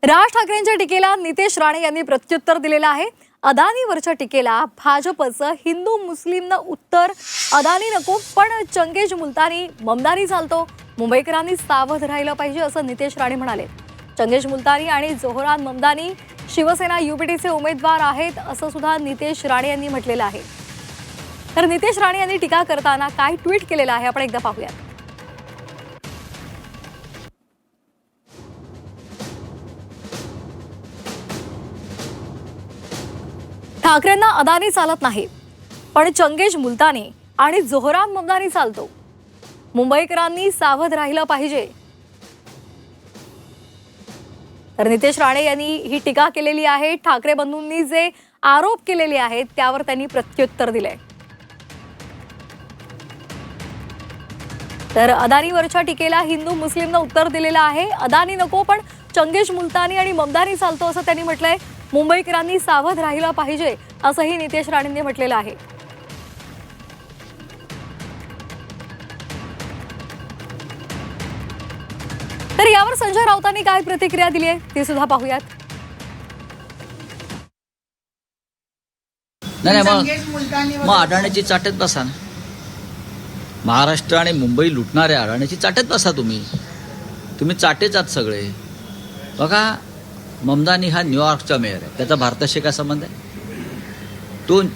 राज ठाकरेंच्या टीकेला नितेश राणे यांनी प्रत्युत्तर दिलेलं आहे। अदानीवरच्या टीकेला भाजपचं हिंदू मुस्लिमनं उत्तर, अदानी नको पण चंगेज मुलतानी ममदानी चालतो, मुंबईकरांनी सावध राहिलं पाहिजे असं नितेश राणे म्हणाले। चंगेज मुलतानी आणि जोहरान ममदानी शिवसेना युपीटीचे उमेदवार आहेत असं सुद्धा नितेश राणे यांनी म्हटलेलं आहे। तर नितेश राणे यांनी टीका करताना काय ट्विट केलेलं आहे आपण एकदा पाहूया। ठाकरेंना अदानी चालत नाही पण चंगेज मुलतानी आणि जोहरान ममदानी चालतो, मुंबईकरांनी सावध राहिलं पाहिजे। तर नितेश राणे यांनी ही टीका केलेली आहे। ठाकरे बंधूंनी जे आरोप केलेले आहेत त्यावर त्यांनी प्रत्युत्तर दिले। तर अदानीवरच्या टीकेला हिंदू मुस्लिमनं उत्तर दिलेलं आहे। अदानी नको पण चंगेज मुलतानी आणि ममदानी चालतो असं त्यांनी म्हटलंय। मुंबईकरांनी सावध राहिलं पाहिजे असंही नितेश राणेंनी म्हटलेलं आहे। तर यावर संजय राऊतांनी काय प्रतिक्रिया दिली आहे ती सुद्धा पाहूयात। मग अडाण्याची चाटत बसा ना। महाराष्ट्र आणि मुंबई लुटणाऱ्या अडाण्याची चाटत बसा तुम्ही चाटेच आहात सगळे। बघा, ममदानी हा न्यूयॉर्कचा मेयर आहे, त्याचा भारताशी काय संबंध आहे?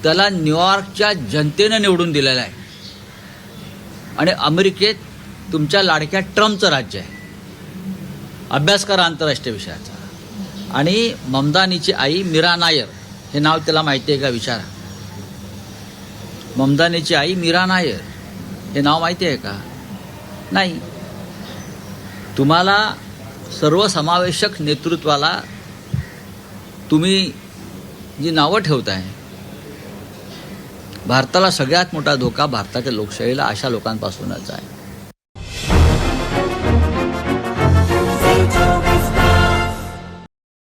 त्याला न्यूयॉर्कच्या जनतेनं निवडून दिलेला आहे आणि अमेरिकेत तुमच्या लाडक्या ट्रम्पचं राज्य आहे। अभ्यास करा आंतरराष्ट्रीय विषयाचा। आणि ममदानीची आई मीरा नायर, हे नाव त्याला माहिती आहे का विचारा। ममदानीची आई मीरा नायर हे नाव माहिती आहे का? नाही। तुम्हाला सर्वसमावेशक नेतृत्वाला तुम्ही जी नावं ठेवताय, भारताला सगळ्यात मोठा धोका भारताच्या लोकशाहीला अशा लोकांपासूनच आहे।